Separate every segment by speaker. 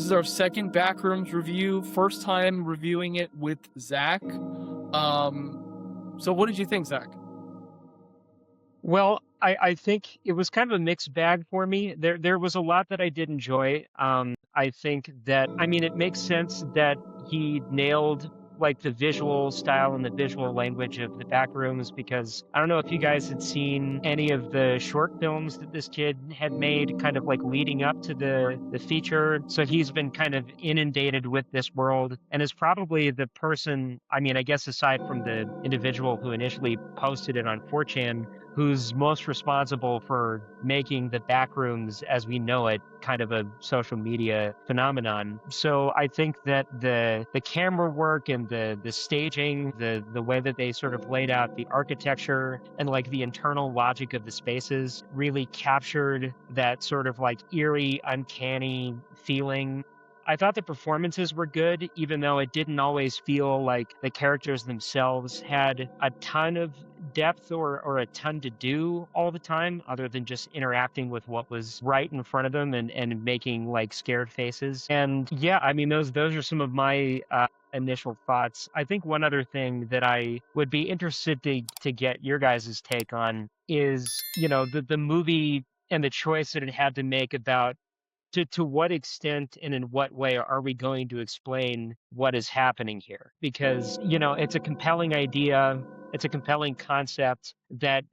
Speaker 1: This is our second Backrooms review. First time reviewing it with Zach. So what did you think, Zach?
Speaker 2: Well, I think it was kind of a mixed bag for me. There was a lot that I did enjoy. I think that it makes sense that he nailed like the visual style and the visual language of the back rooms because I don't know if you guys had seen any of the short films that this kid had made kind of like leading up to the feature. So he's been kind of inundated with this world and is probably the person, I guess aside from the individual who initially posted it on 4chan, who's most responsible for making the backrooms as we know it kind of a social media phenomenon. So I think that the camera work and the staging, the way that they sort of laid out the architecture and like the internal logic of the spaces really captured that sort of like eerie, uncanny feeling. I thought the performances were good, even though it didn't always feel like the characters themselves had a ton of depth or a ton to do all the time, other than just interacting with what was right in front of them and making like scared faces. And yeah, those are some of my initial thoughts. I think one other thing that I would be interested to get your guys' take on is, the movie and the choice that it had to make about to what extent and in what way are we going to explain what is happening here? Because, it's a compelling idea, it's a compelling concept that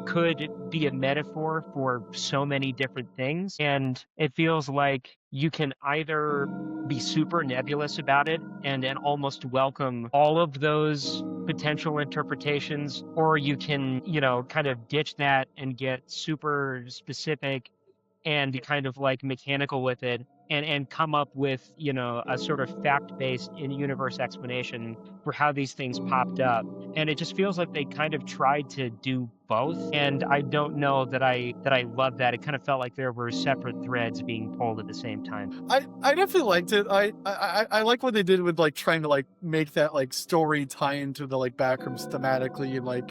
Speaker 2: could be a metaphor for so many different things. And it feels like you can either be super nebulous about it and almost welcome all of those potential interpretations, or you can, kind of ditch that and get super specific and kind of like mechanical with it and come up with a sort of fact-based in-universe explanation for how these things popped up. And it just feels like they kind of tried to do both, and I don't know that I love that. It kind of felt like there were separate threads being pulled at the same time.
Speaker 1: I definitely liked it. I like what they did with like trying to like make that like story tie into the like backrooms thematically, and like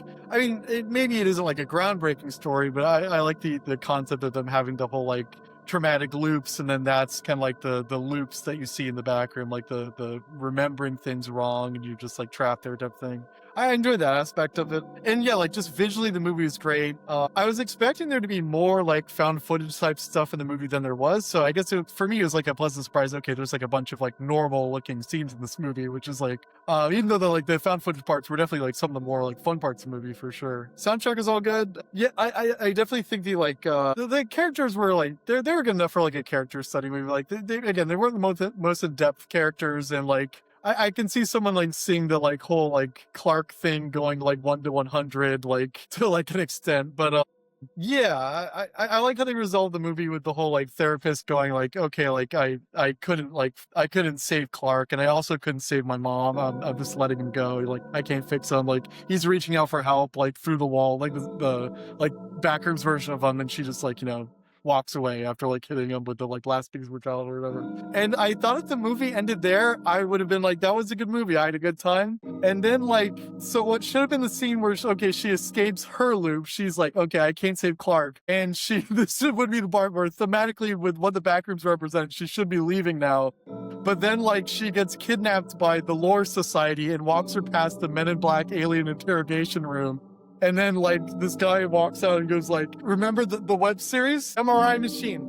Speaker 1: maybe it isn't like a groundbreaking story, but I like the concept of them having the whole like traumatic loops, and then that's kind of like the loops that you see in the backroom, like the remembering things wrong and you're just like trapped there type thing. I enjoyed that aspect of it. And yeah, like just visually the movie is great. I was expecting there to be more like found footage type stuff in the movie than there was. So I guess for me it was like a pleasant surprise. Okay, there's like a bunch of like normal looking scenes in this movie, which is like, even though the found footage parts were definitely like some of the more like fun parts of the movie for sure. Soundtrack is all good. Yeah, I definitely think the characters were like, they were good enough for like a character study movie. Like they weren't the most in-depth characters, and like, I can see someone like seeing the like whole like Clark thing going like 1 to 100 like to like an extent, but yeah, I like how they resolved the movie with the whole like therapist going like, okay, like I couldn't save Clark, and I also couldn't save my mom. I'm just letting him go. Like I can't fix him. Like he's reaching out for help like through the wall, like the like backrooms version of him, and she just like walks away after like hitting him with the like last piece of brutality or whatever. And I thought if the movie ended there, I would have been like, that was a good movie. I had a good time. And then like, so what should have been the scene where she escapes her loop. She's like, okay, I can't save Clark. And this would be the part where thematically with what the backrooms represent, she should be leaving now. But then like she gets kidnapped by the Lore Society and walks her past the Men in Black alien interrogation room. And then like this guy walks out and goes like, remember the web series MRI Machine?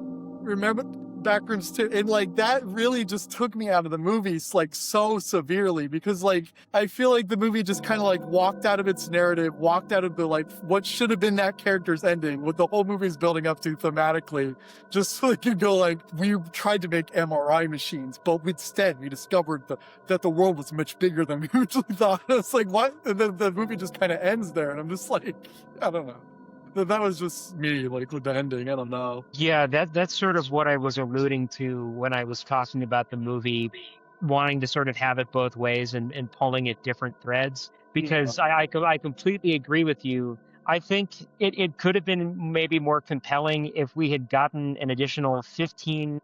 Speaker 1: Remember Backrooms 2? And like that really just took me out of the movies like so severely, because like I feel like the movie just kind of like walked out of its narrative, walked out of the like what should have been that character's ending, what the whole movie's building up to thematically, just so it could go like, we tried to make MRI machines, but instead we discovered that the world was much bigger than we originally thought. It's like, what? And then the movie just kind of ends there, and I'm just like, I don't know. That was just me, like, with the ending. I don't know.
Speaker 2: Yeah, that's sort of what I was alluding to when I was talking about the movie, wanting to sort of have it both ways and pulling at different threads. Because I completely agree with you. I think it could have been maybe more compelling if we had gotten an additional 15,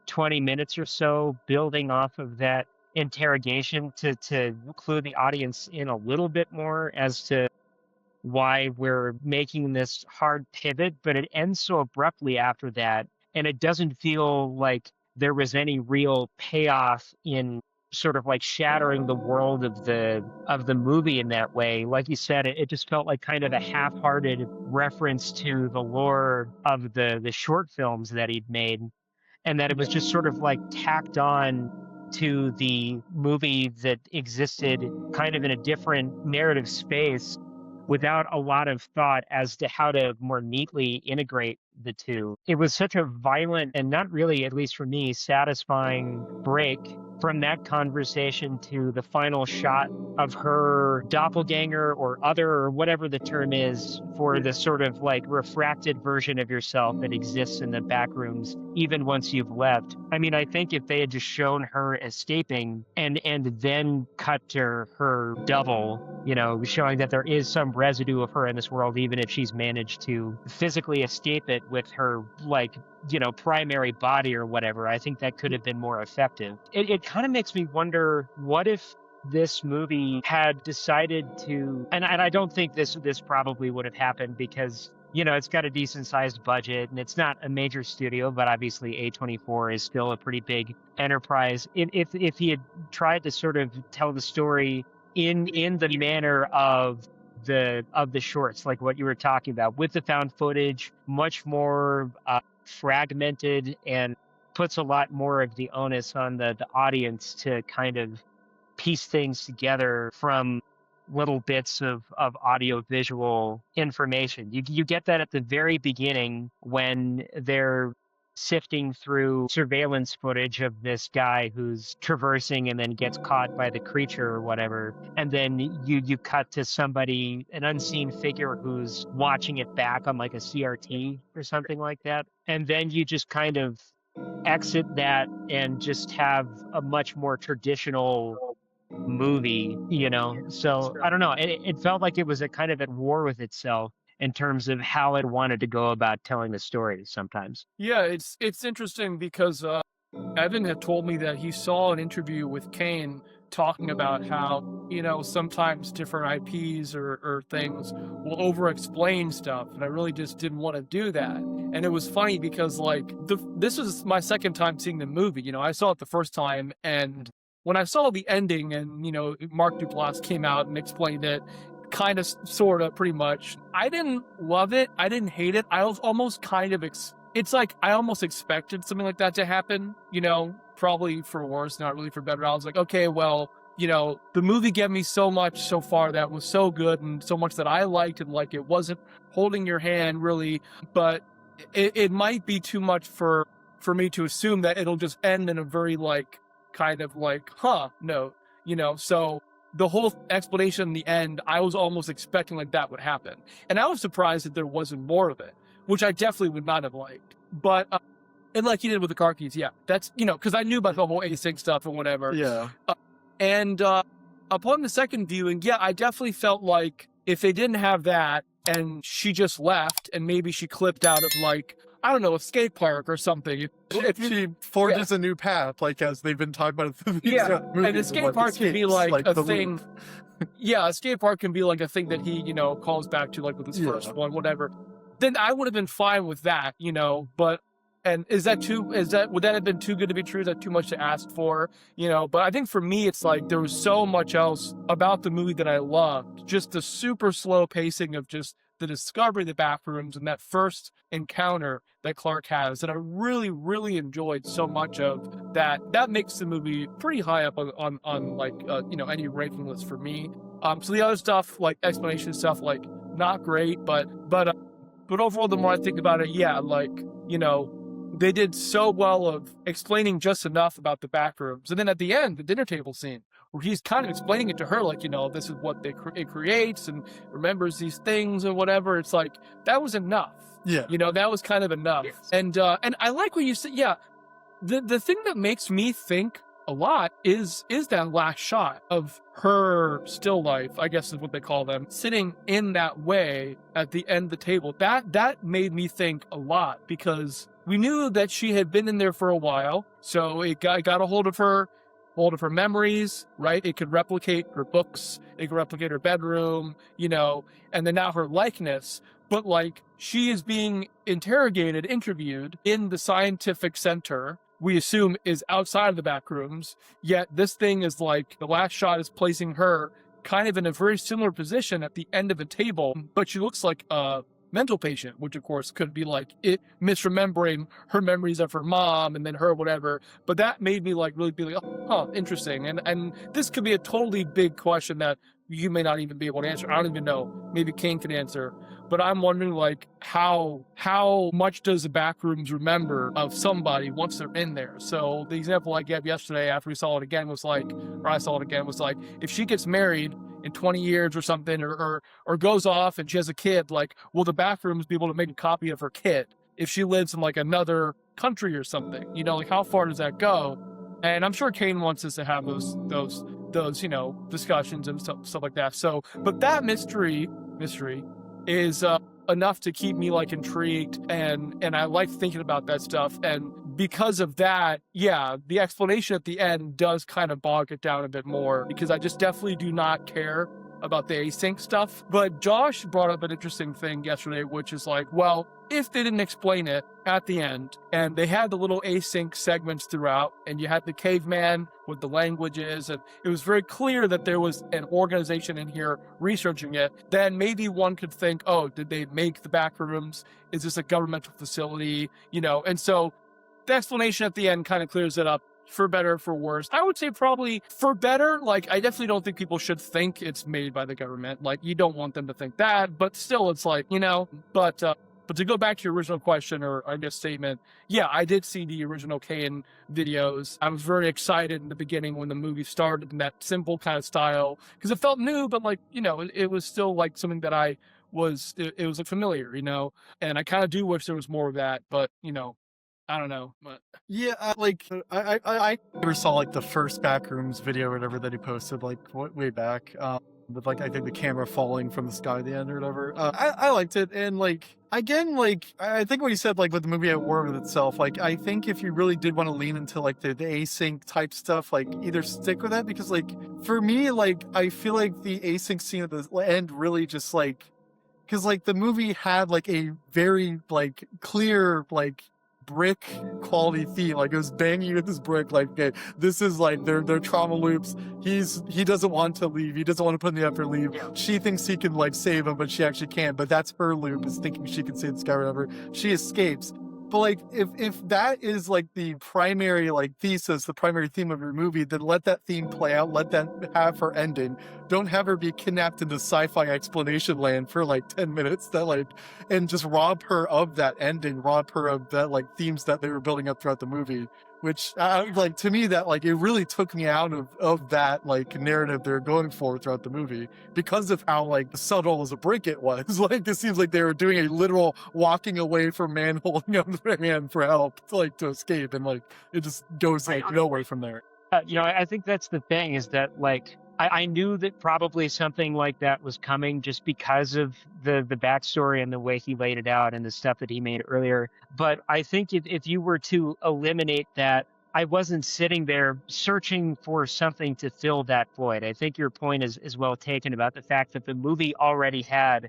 Speaker 2: 20 minutes or so building off of that interrogation to clue the audience in a little bit more as to why we're making this hard pivot, but it ends so abruptly after that. And it doesn't feel like there was any real payoff in sort of like shattering the world of the movie in that way. Like you said, it just felt like kind of a half-hearted reference to the lore of the short films that he'd made, and that it was just sort of like tacked on to the movie that existed kind of in a different narrative space without a lot of thought as to how to more neatly integrate the two. It was such a violent and not really, at least for me, satisfying break from that conversation to the final shot of her doppelganger or other, or whatever the term is for the sort of like refracted version of yourself that exists in the back rooms even once you've left. I mean, I think if they had just shown her escaping and then cut to her double, you know, showing that there is some residue of her in this world, even if she's managed to physically escape it with her, like, you know, primary body or whatever, I think that could have been more effective. It kind of makes me wonder, what if this movie had decided to, and I don't think this probably would have happened because, you know, it's got a decent sized budget and it's not a major studio, but obviously A24 is still a pretty big enterprise. If he had tried to sort of tell the story in the manner of the shorts, like what you were talking about, with the found footage, much more fragmented, and puts a lot more of the onus on the audience to kind of piece things together from little bits of audio visual information. You get that at the very beginning when they're sifting through surveillance footage of this guy who's traversing and then gets caught by the creature or whatever. And then you cut to somebody, an unseen figure who's watching it back on like a CRT or something like that. And then you just kind of exit that and just have a much more traditional movie, you know? So I don't know. It felt like it was a kind of at war with itself in terms of how it wanted to go about telling the story sometimes.
Speaker 3: Yeah, it's interesting because Evan had told me that he saw an interview with Kane talking about how, you know, sometimes different IPs or things will over-explain stuff, and I really just didn't want to do that. And it was funny because, like, this was my second time seeing the movie. You know, I saw it the first time, and when I saw the ending and, you know, Mark Duplass came out and explained it, kind of, sort of, pretty much, I didn't love it. I didn't hate it. I was almost kind of, it's like I almost expected something like that to happen, you know, probably for worse, not really for better. I was like, okay, well, you know, the movie gave me so much so far that was so good and so much that I liked, and like it wasn't holding your hand really, but it might be too much for me to assume that it'll just end in a very like kind of like note, you know. So the whole explanation in the end, I was almost expecting like that would happen, and I was surprised that there wasn't more of it, which I definitely would not have liked. But and like you did with the car keys, yeah, that's, you know, because I knew about the whole async stuff and whatever.
Speaker 1: Yeah.
Speaker 3: And upon the second viewing, yeah, I definitely felt like if they didn't have that and she just left and maybe she clipped out of like, I don't know, a skate park or something.
Speaker 1: If she forges a new path, like as they've been talking about in the
Speaker 3: and the skate park can be like a thing. Yeah, a skate park can be like a thing that he, you know, calls back to like with his first one, whatever. Then I would have been fine with that, you know, but and would that have been too good to be true? Is that too much to ask for? You know, but I think for me, it's like there was so much else about the movie that I loved. Just the super slow pacing of just the discovery of the backrooms and that first encounter that Clark has that I really, really enjoyed so much of that. That makes the movie pretty high up on like, you know, any ranking list for me. So the other stuff, like explanation stuff, like not great, but overall, the more I think about it, yeah, like, you know, they did so well of explaining just enough about the back rooms. And then at the end, the dinner table scene, where he's kind of explaining it to her, like, you know, this is what it creates and remembers these things or whatever. It's like, that was enough.
Speaker 1: Yeah.
Speaker 3: You know, that was kind of enough. Yes. And I like what you said. Yeah. The thing that makes me think a lot is that last shot of her still life, I guess is what they call them, sitting in that way at the end of the table. That made me think a lot, because we knew that she had been in there for a while, so it got a hold of her memories, right? It could replicate her books, it could replicate her bedroom, you know, and then now her likeness. But like, she is being interrogated, interviewed in the scientific center, we assume is outside of the back rooms. Yet this thing is like, the last shot is placing her kind of in a very similar position at the end of a table, but she looks like a mental patient, which of course could be like it misremembering her memories of her mom and then her whatever. But that made me like really be like, oh, huh, interesting. And this could be a totally big question that you may not even be able to answer. I don't even know. Maybe Kane can answer. But I'm wondering like how much does the back rooms remember of somebody once they're in there? So the example I gave yesterday after we saw it again was like, or I saw it again, was like, if she gets married in 20 years or something, or goes off and she has a kid, like, will the back rooms be able to make a copy of her kid if she lives in like another country or something? You know, like how far does that go? And I'm sure Kane wants us to have those you know, discussions and stuff like that. So, but that mystery is enough to keep me like intrigued, and I like thinking about that stuff. And because of that, yeah, the explanation at the end does kind of bog it down a bit more, because I just definitely do not care about the async stuff. But Josh brought up an interesting thing yesterday, which is like, well, if they didn't explain it at the end and they had the little async segments throughout, and you had the caveman with the languages, and it was very clear that there was an organization in here researching it, then maybe one could think, oh, did they make the back rooms? Is this a governmental facility? You know, and so the explanation at the end kind of clears it up. For better or for worse, I would say probably for better. Like, I definitely don't think people should think it's made by the government. Like, you don't want them to think that, but still, it's like, you know. But to go back to your original question, or I guess statement, yeah, I did see the original Kane videos. I was very excited in the beginning when the movie started in that simple kind of style, because it felt new, but like, you know, it was still like something that it was like familiar, you know. And I kind of do wish there was more of that, but you know, I don't know, but
Speaker 1: Yeah, I never saw like the first Backrooms video or whatever that he posted like way back. With like I think the camera falling from the sky at the end or whatever. I liked it, and like again, like I think what you said, like with the movie at war with itself, like I think if you really did want to lean into like the async type stuff, like either stick with that, because like for me, like I feel like the async scene at the end really just like, because like the movie had like a very like clear like brick quality theme, like it was banging with this brick, like, okay, this is like their trauma loops. He doesn't want to leave, he doesn't want to put in the effort to leave. She thinks he can like save him, but she actually can't, but that's her loop, is thinking she can save this guy or whatever. She escapes. But like if that is like the primary like thesis, the primary theme of your movie, then let that theme play out, let that have her ending. Don't have her be kidnapped into sci-fi explanation land for like 10 minutes, that like, and just rob her of that ending, rob her of that like themes that they were building up throughout the movie. Which like to me, that like it really took me out of that like narrative they're going for throughout the movie, because of how like subtle as a break it was. Like it seems like they were doing a literal walking away from man holding up their hand for help, to escape, and like it just goes like nowhere from there.
Speaker 2: You know, I think that's the thing, is that like I knew that probably something like that was coming, just because of the backstory and the way he laid it out and the stuff that he made earlier. But I think if you were to eliminate that, I wasn't sitting there searching for something to fill that void. I think your point is well taken about the fact that the movie already had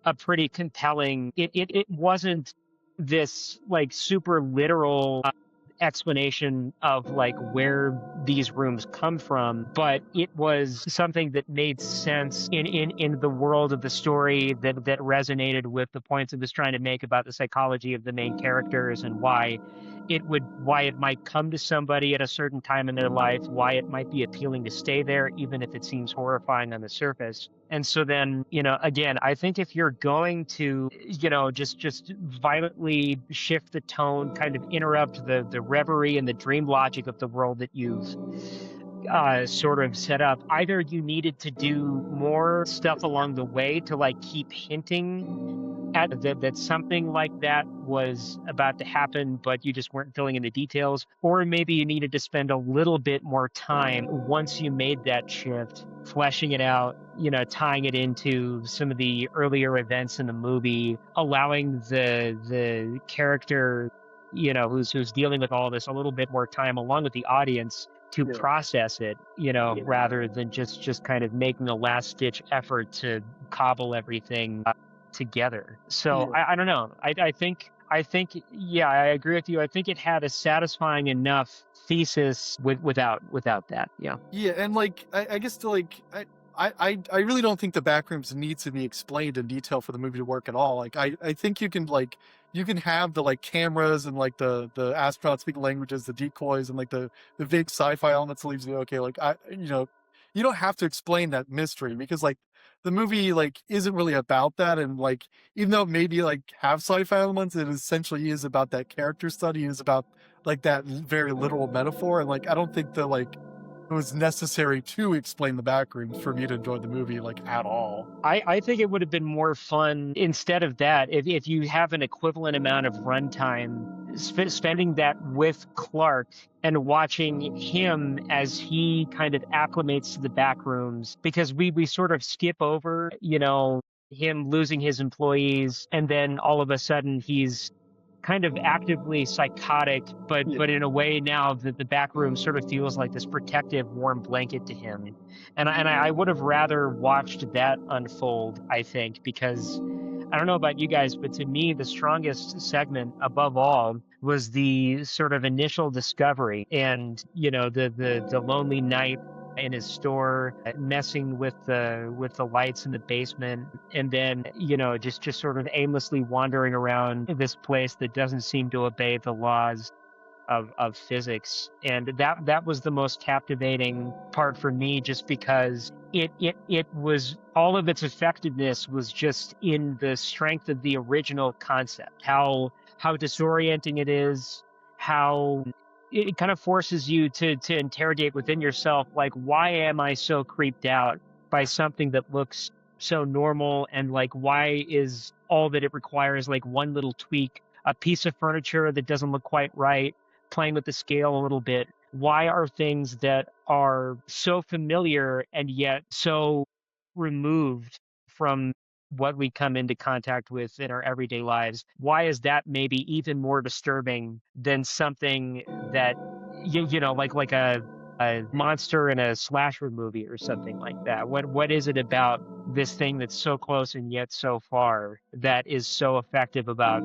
Speaker 2: a pretty compelling, it wasn't this like super literal explanation of like where these rooms come from, but it was something that made sense in the world of the story, that resonated with the points it was trying to make about the psychology of the main characters, and why it might come to somebody at a certain time in their life, why it might be appealing to stay there even if it seems horrifying on the surface. And so then, you know, again, I think if you're going to, you know, just violently shift the tone, kind of interrupt the reverie and the dream logic of the world that you've sort of set up, either you needed to do more stuff along the way to like keep hinting at that something like that was about to happen, but you just weren't filling in the details, or maybe you needed to spend a little bit more time once you made that shift, fleshing it out, you know, tying it into some of the earlier events in the movie, allowing the character, you know, who's dealing with all this a little bit more time along with the audience to process it, you know, rather than just kind of making a last ditch effort to cobble everything together. So I don't know. I think I think, yeah, I agree with you. I think it had a satisfying enough thesis without that. Yeah.
Speaker 1: Yeah, and like I guess to like I really don't think the backrooms needs to be explained in detail for the movie to work at all. Like I think you can have the like cameras and like the astronauts speaking languages, the decoys and like the big sci-fi elements that leaves you okay. Like you don't have to explain that mystery because like the movie like isn't really about that, and like even though it maybe like have sci-fi elements, it essentially is about that character study, is about like that very literal metaphor, and like I don't think the like it was necessary to explain the backrooms for me to enjoy the movie like at all.
Speaker 2: I think it would have been more fun instead of that if you have an equivalent amount of runtime, spending that with Clark and watching him as he kind of acclimates to the backrooms, because we sort of skip over, him losing his employees, and then all of a sudden he's kind of actively psychotic, but in a way now that the back room sort of feels like this protective, warm blanket to him. And I would have rather watched that unfold, I think, because I don't know about you guys, but to me, the strongest segment above all was the sort of initial discovery and, the lonely night in his store, messing with the lights in the basement, and then just sort of aimlessly wandering around this place that doesn't seem to obey the laws of physics. And that was the most captivating part for me, just because it was, all of its effectiveness was just in the strength of the original concept, how disorienting it is, how it kind of forces you to interrogate within yourself, like, why am I so creeped out by something that looks so normal? And like, why is all that it requires like one little tweak, a piece of furniture that doesn't look quite right, playing with the scale a little bit? Why are things that are so familiar and yet so removed from what we come into contact with in our everyday lives, why is that maybe even more disturbing than something that like a monster in a slasher movie or something like that? What is it about this thing that's so close and yet so far that is so effective about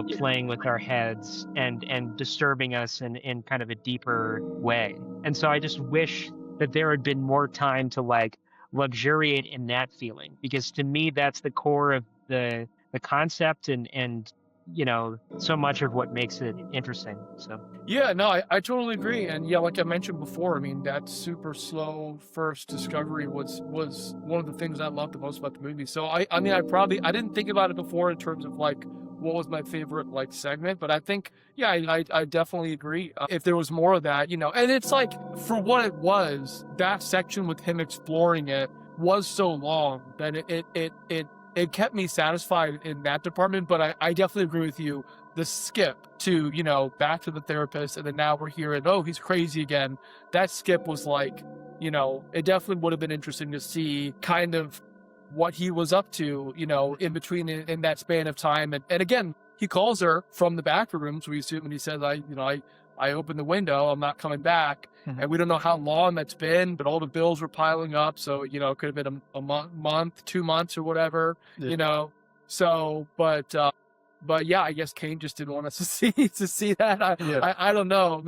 Speaker 2: playing with our heads and disturbing us in kind of a deeper way? And so I just wish that there had been more time to like luxuriate in that feeling, because to me that's the core of the concept and so much of what makes it interesting. So
Speaker 3: Yeah, no, I totally agree. And yeah, like I mentioned before, I mean, that super slow first discovery was one of the things I loved the most about the movie. So I mean, I didn't think about it before in terms of like what was my favorite like segment, but I think, yeah, I definitely agree. If there was more of that, and it's like, for what it was, that section with him exploring it was so long that it kept me satisfied in that department. But I definitely agree with you. The skip to, back to the therapist, and then now we're here and, oh, he's crazy again. That skip was like, it definitely would have been interesting to see kind of what he was up to, in between in that span of time. And again, he calls her from the back rooms, we assume, and he says, I opened the window, I'm not coming back.
Speaker 1: Mhm.
Speaker 3: And we don't know how long that's been, but all the bills were piling up. So, it could have been a month, 2 months or whatever,
Speaker 1: Yeah.
Speaker 3: So, but yeah, I guess Kane just didn't want us to see that. I don't know.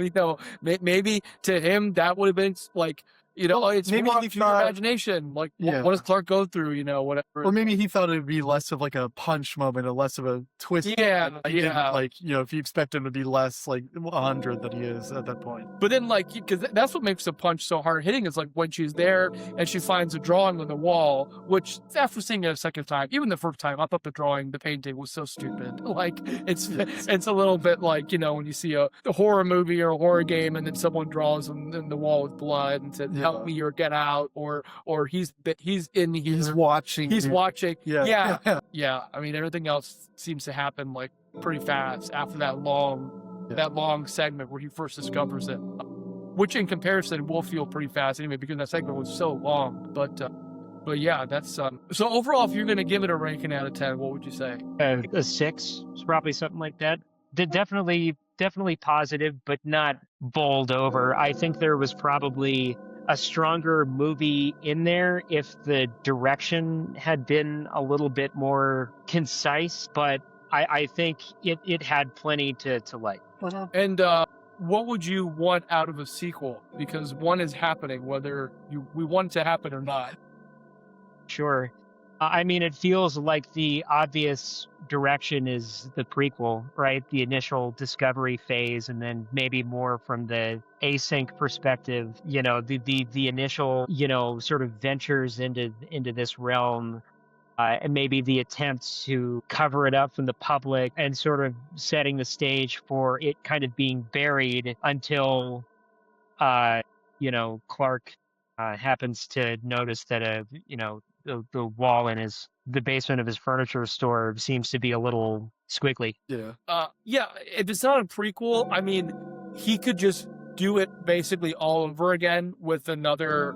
Speaker 3: Maybe to him that would have been like, it's
Speaker 1: maybe
Speaker 3: more
Speaker 1: he
Speaker 3: up to your
Speaker 1: thought-
Speaker 3: imagination. Like,
Speaker 1: Yeah.
Speaker 3: what does Clark go through? Whatever.
Speaker 1: Or maybe he thought it'd be less of like a punch moment and less of a twist.
Speaker 3: Yeah,
Speaker 1: He didn't,
Speaker 3: yeah.
Speaker 1: like, if you expect him to be less like 100 than he is at that point.
Speaker 3: But then, like, because that's what makes the punch so hard hitting, is like when she's there and she finds a drawing on the wall, which after seeing it a second time, even the first time, I thought the painting was so stupid. Like, it's a little bit like, when you see a horror movie or a horror game and then someone draws on the wall with blood and says, help me or get out, or he's in here.
Speaker 1: He's watching.
Speaker 3: He's watching.
Speaker 1: Yeah.
Speaker 3: Yeah. I mean, everything else seems to happen like pretty fast after that long segment where he first discovers it, which in comparison will feel pretty fast anyway, because that segment was so long. But yeah, that's so overall, if you're going to give it a ranking out of 10, what would you say?
Speaker 2: a 6, probably something like that. Definitely positive, but not bowled over. I think there was probably a stronger movie in there if the direction had been a little bit more concise. But I think it had plenty to like.
Speaker 3: And what would you want out of a sequel? Because one is happening, whether we want it to happen or not.
Speaker 2: Sure. I mean, it feels like the obvious direction is the prequel, right? The initial discovery phase, and then maybe more from the async perspective. The initial, sort of ventures into this realm, and maybe the attempts to cover it up from the public, and sort of setting the stage for it kind of being buried until, Clark happens to notice that the wall in the basement of his furniture store seems to be a little squiggly.
Speaker 1: Yeah.
Speaker 3: Yeah, if it's not a prequel, I mean, he could just do it basically all over again with another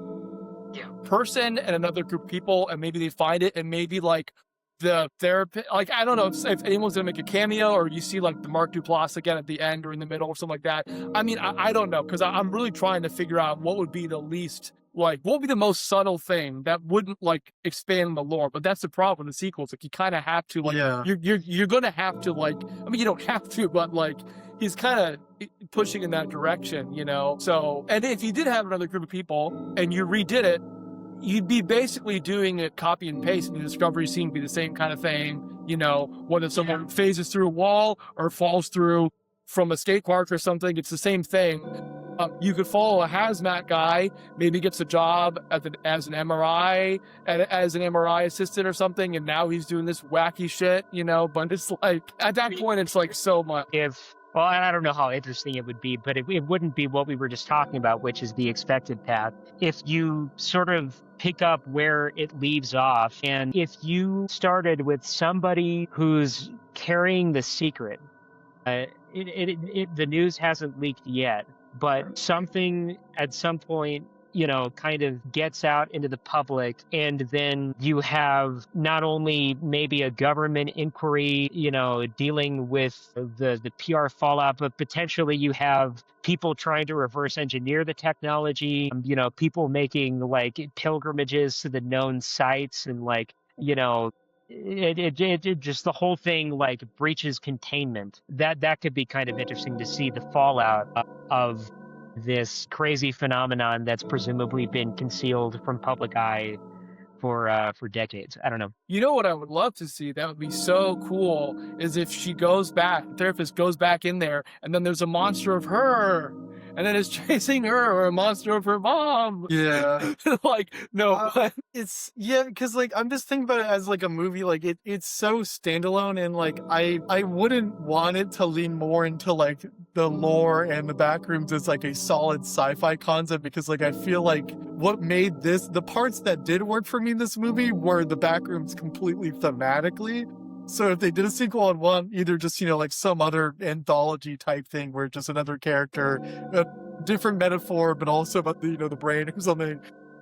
Speaker 3: person and another group of people, and maybe they find it, and maybe like the therapist, like, I don't know if anyone's gonna make a cameo, or you see like the Mark Duplass again at the end or in the middle or something like that. I mean, I don't know, because I'm really trying to figure out what would be the least, like, what would be the most subtle thing that wouldn't like expand the lore. But that's the problem with the sequels. Like, you kind of have to, like, you're gonna have to, like, I mean, you don't have to, but like, he's kind of pushing in that direction, So, and if you did have another group of people and you redid it, you'd be basically doing a copy and paste, and the discovery scene would be the same kind of thing, whether someone phases through a wall or falls through from a state park or something, it's the same thing. You could follow a hazmat guy, maybe gets a job as an MRI, as an MRI assistant or something, and now he's doing this wacky shit, but it's like, at that point, it's like so much.
Speaker 2: Well, I don't know how interesting it would be, but it wouldn't be what we were just talking about, which is the expected path. If you sort of pick up where it leaves off, and if you started with somebody who's carrying the secret, the news hasn't leaked yet, but something at some point, kind of gets out into the public, and then you have not only maybe a government inquiry, dealing with the PR fallout, but potentially you have people trying to reverse engineer the technology, people making like pilgrimages to the known sites, and like, it just, the whole thing like breaches containment. That could be kind of interesting to see the fallout of this crazy phenomenon that's presumably been concealed from public eye for decades. I don't know.
Speaker 3: You know what I would love to see? That would be so cool, is if she goes back, the therapist goes back in there, and then there's a monster of her, and then it's chasing her, or a monster of her mom.
Speaker 1: Yeah.
Speaker 3: Like, no.
Speaker 1: Because like, I'm just thinking about it as like a movie, like it's so standalone, and like I wouldn't want it to lean more into like the lore and the backrooms as like a solid sci-fi concept, because like I feel like what made the parts that did work for me in this movie were the backrooms completely thematically. So if they did a sequel on one, either just, like some other anthology type thing where just another character, a different metaphor, but also about the, the brain or something.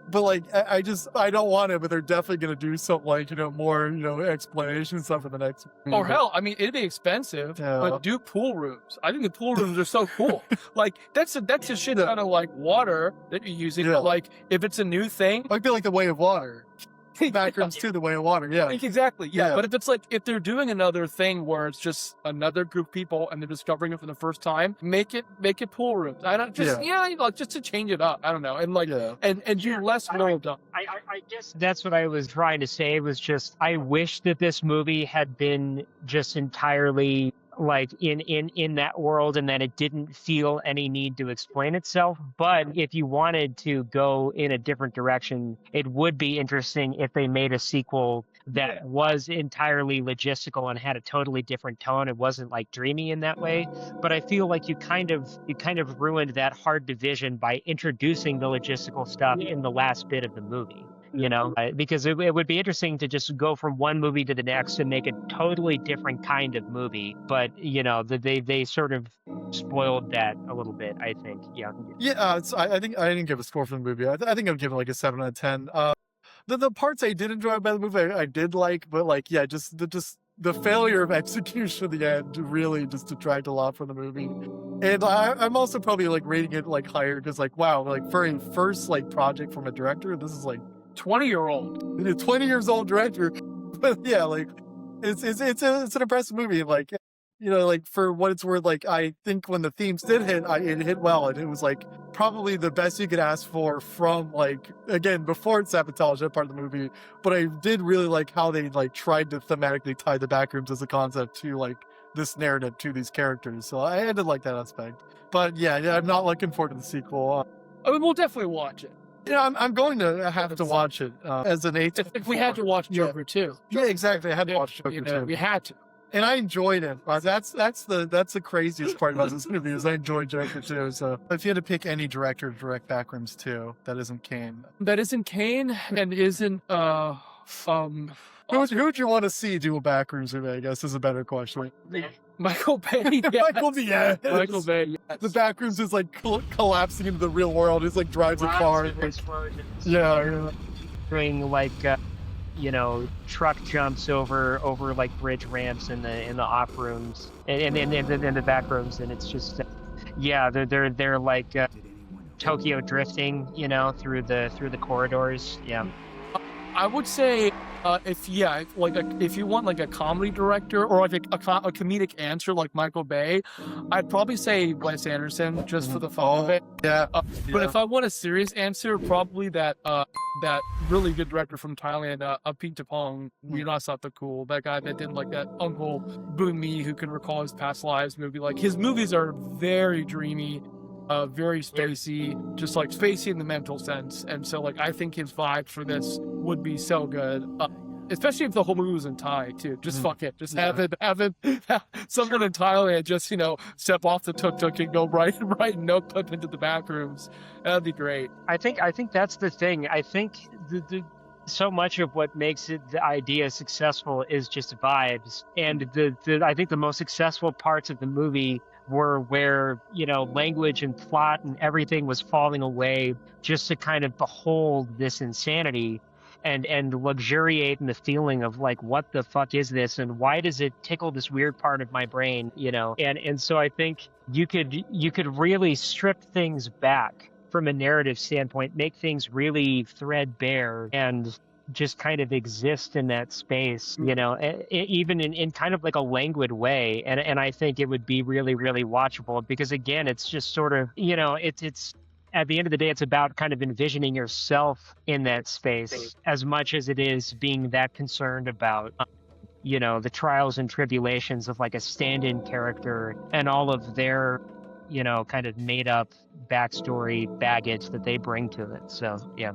Speaker 1: But like, I don't want it, but they're definitely going to do something like, more, explanation stuff for the next movie.
Speaker 3: Or hell, I mean, it'd be expensive, but do pool rooms. I think the pool rooms are so cool. Like, that's a shit ton of like water that you're using. But like, if it's a new thing.
Speaker 1: Might be like the Way of Water. Backrooms too, the Way of Water, yeah.
Speaker 3: Exactly, yeah. But if it's like, if they're doing another thing where it's just another group of people and they're discovering it for the first time, make it pool rooms. I don't just like, just to change it up. I don't know, and like and you're less rolled up.
Speaker 2: I guess that's what I was trying to say. Was just, I wish that this movie had been just entirely like in that world, and that it didn't feel any need to explain itself. But if you wanted to go in a different direction, it would be interesting if they made a sequel that was entirely logistical and had a totally different tone. It wasn't like dreamy in that way. But I feel like you kind of ruined that hard division by introducing the logistical stuff in the last bit of the movie. Because it would be interesting to just go from one movie to the next and make a totally different kind of movie. But, they sort of spoiled that a little bit, I think. Yeah.
Speaker 1: Yeah, I think I didn't give a score for the movie. I think I'd give it like a 7 out of 10. The parts I did enjoy about the movie, I did like, but like, yeah, just the failure of execution at the end really just detracted a lot from the movie. And I'm also probably like rating it like higher because like, wow, like for a first like project from a director, this is like
Speaker 3: 20-year-old.
Speaker 1: 20 years old director. But yeah, like It's an impressive movie. Like, like for what it's worth, like I think when the themes did hit, it hit well, and it was like probably the best you could ask for from like again before it's sabotage that part of the movie. But I did really like how they like tried to thematically tie the backrooms as a concept to like this narrative to these characters. So I did like that aspect. But yeah, I'm not looking forward to the sequel.
Speaker 3: I mean, we'll definitely watch it.
Speaker 1: I'm going to have to watch it as an eight.
Speaker 3: If we had to watch Joker too.
Speaker 1: Yeah, exactly. I had to watch Joker too.
Speaker 3: We had to.
Speaker 1: And I enjoyed it. That's the craziest part about this movie is I enjoyed Joker too. So if you had to pick any director to direct Backrooms 2 that isn't Kane,
Speaker 3: That isn't Kane and isn't
Speaker 1: who would you want to see do a Backrooms movie? I guess is a better question.
Speaker 3: Michael Bay. Yes.
Speaker 1: Michael Bay. Yes.
Speaker 3: Michael Bay. Yes.
Speaker 1: The Backrooms is like collapsing into the real world. It's like drives a car. Yeah.
Speaker 2: Doing like truck jumps over like bridge ramps in the off rooms and in the back rooms, and it's just they're like Tokyo drifting through the corridors.
Speaker 3: I would say if you want like a comedy director or like a comedic answer like Michael Bay, I'd probably say Wes Anderson just for the fun of it.
Speaker 1: Yeah.
Speaker 3: But if I want a serious answer, probably that really good director from Thailand, Pete Tapong, the Cool, that guy that did like that Uncle Boonmi who can recall his past lives movie. Like his movies are very dreamy. Very spacey, just like spacey in the mental sense. And so like I think his vibe for this would be so good. Especially if the whole movie was in Thai too. Just fuck it. Just have someone in Thailand just, step off the tuk-tuk and go right no clip into the back rooms. That'd be great.
Speaker 2: I think that's the thing. I think the so much of what makes the idea successful is just vibes. And I think the most successful parts of the movie were where, language and plot and everything was falling away just to kind of behold this insanity and luxuriate in the feeling of like, what the fuck is this? And why does it tickle this weird part of my brain? And so I think you could really strip things back from a narrative standpoint, make things really threadbare and just kind of exist in that space, even in kind of like a languid way. And I think it would be really, really watchable because again, it's just sort of, it's at the end of the day, it's about kind of envisioning yourself in that space as much as it is being that concerned about, the trials and tribulations of like a stand-in character and all of their, kind of made up backstory baggage that they bring to it. So, yeah.